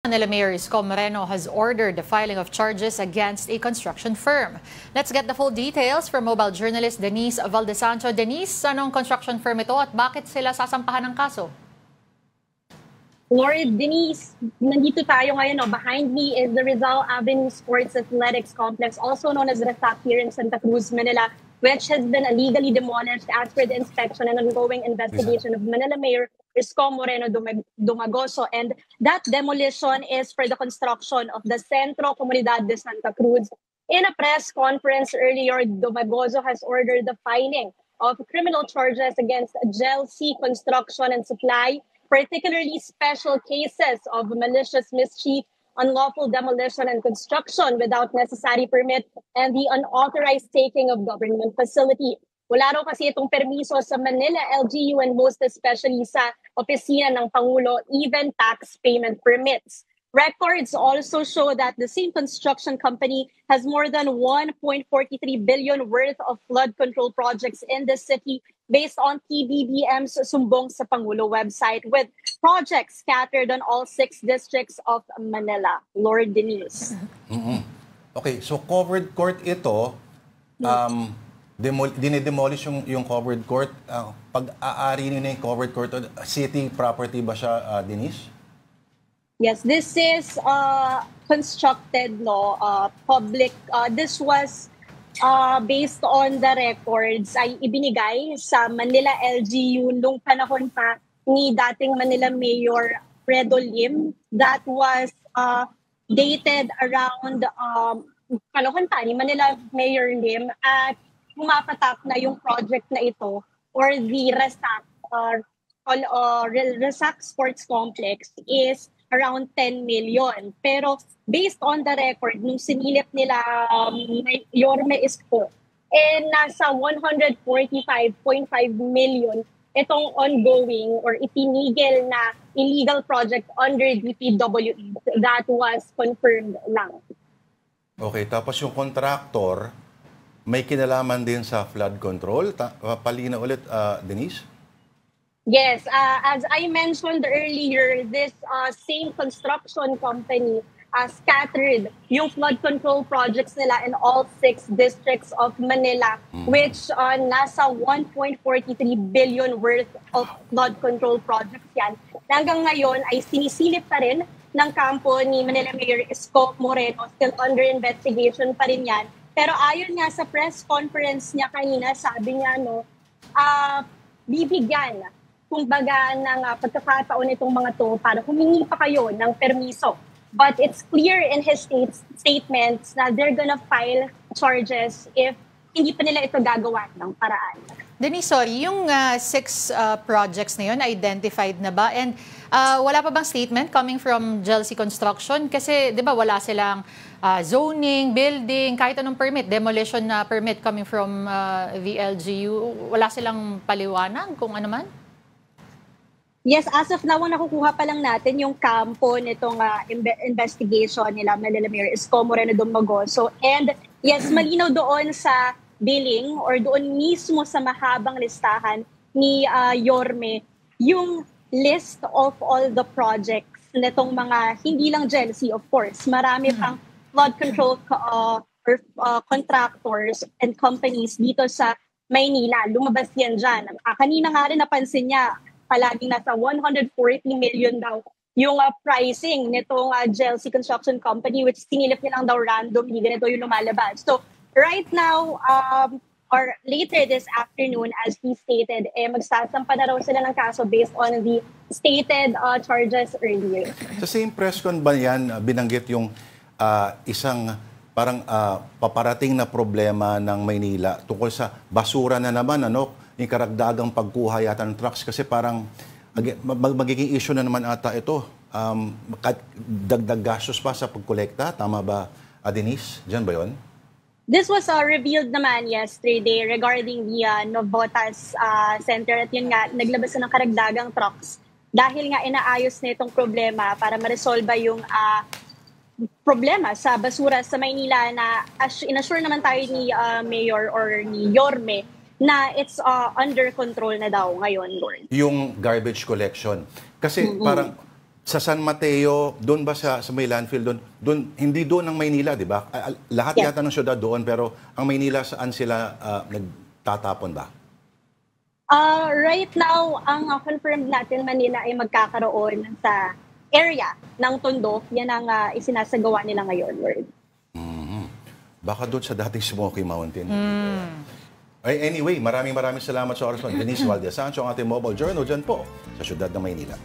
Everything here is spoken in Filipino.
Manila Mayor Isko Moreno has ordered the filing of charges against a construction firm. Let's get the full details from mobile journalist Denise Valdesancho. Denise, anong construction firm ito at bakit sila sasampahan ng kaso? Lord Denise, nandito tayo ngayon. Behind me is the Rizal Avenue Sports Athletics Complex, also known as RESAC here in Santa Cruz, Manila, which has been illegally demolished as per the inspection and ongoing investigation of Manila Mayor Isko Moreno Dumagoso. And that demolition is for the construction of the Centro Comunidad de Santa Cruz. In a press conference earlier, Dumagoso has ordered the filing of criminal charges against GLC Construction and Supply, particularly special cases of malicious mischief, unlawful demolition and construction without necessary permit, and the unauthorized taking of government facility. Wala raw kasi itong permiso sa Manila LGU and most especially sa opisina ng Pangulo, even tax payment permits. Records also show that the same construction company has more than 1.43 billion worth of flood control projects in the city based on PBBM's Sumbong sa Pangulo website, with projects scattered on all 6 districts of Manila. Lord Denise. Okay, so covered court ito, dinidemolish yung covered court. Pag-aari nyo na yung covered court, city property ba siya, Denise? Yes, this is constructed public. This was based on the records ay ibinigay sa Manila LGU nung panahon pa ni dating Manila Mayor Fredo Lim. That was dated around panahon pa ni Manila Mayor Lim at pumapatak na yung project na ito or the RESAC Sports Complex is around 10 million. Pero based on the record, nung sinilip nila Yorme Isko, nasa 145.5 million itong ongoing or itinigil na illegal project under DPWE. That was confirmed lang. Okay, tapos yung contractor, may kinalaman din sa flood control. Palina ulit, Denise? Yes, as I mentioned earlier, this same construction company scattered yung flood control projects nila in all 6 districts of Manila, which nasa 1.43 billion worth of flood control projects yan. Hanggang ngayon ay sinisilip pa rin ng kampo ni Manila Mayor Isko Moreno, still under investigation pa rin yan. Pero ayon nga sa press conference niya kanina, sabi niya, bibigyan kumbaga ng pagkakataon itong mga to para humingi pa kayo ng permiso. But it's clear in his statements na they're gonna file charges if hindi pa nila ito gagawa ng paraan. Denise, sorry, yung 6 projects na yun, identified na ba? And wala pa bang statement coming from GLC Construction? Kasi di ba wala silang zoning, building, kahit anong permit, demolition na permit coming from the LGU. Wala silang paliwanag kung ano man? Yes, as of now, nakukuha pa lang natin yung kampo nitong investigation nila Manila Mayor Isko Moreno Dumagoso. And yes, malinaw doon sa billing or doon mismo sa mahabang listahan ni Yorme yung list of all the projects nitong mga, hindi lang GLC of course, marami pang flood control contractors and companies dito sa Maynila. Lumabas yan dyan. Kanina nga rin napansin niya, palaging nasa 140 million daw yung pricing nitong GLC Construction Company, which sinilip nilang daw randomly, ganito yung lumalabas. So right now, or later this afternoon, as he stated, magsasampa na raw sila ng kaso based on the stated charges earlier. Sa same press con ba yan, binanggit yung isang parang paparating na problema ng Maynila tungkol sa basura na naman, yung karagdagang pagkuha yata ng trucks kasi parang magiging issue na naman ata ito. Dagdag gastos pa sa pagkolekta. Tama ba, Denise? Diyan ba yun? This was revealed naman yesterday regarding the Novotas Center. At yun nga, naglabas na ng karagdagang trucks dahil nga inaayos na itong problema para ma-resolve yung problema sa basura sa Maynila na inassure naman tayo ni Mayor or ni Yorme na it's under control na daw ngayon, Lord. Yung garbage collection. Kasi parang sa San Mateo, doon ba sa may landfill doon, hindi doon ang Maynila, di ba? Lahat Yes. yata ng syudad doon, pero ang Maynila saan sila nagtatapon ba? Right now, ang confirmed natin Manila ay magkakaroon sa area ng Tondo. Yan ang isinasagawa nila ngayon, Lord. Baka doon sa dating Smoky Mountain. Anyway, maraming salamat sa oras mo. Denise Valdez Sancho, ang ating mobile journal dyan po sa syudad ng Maynila.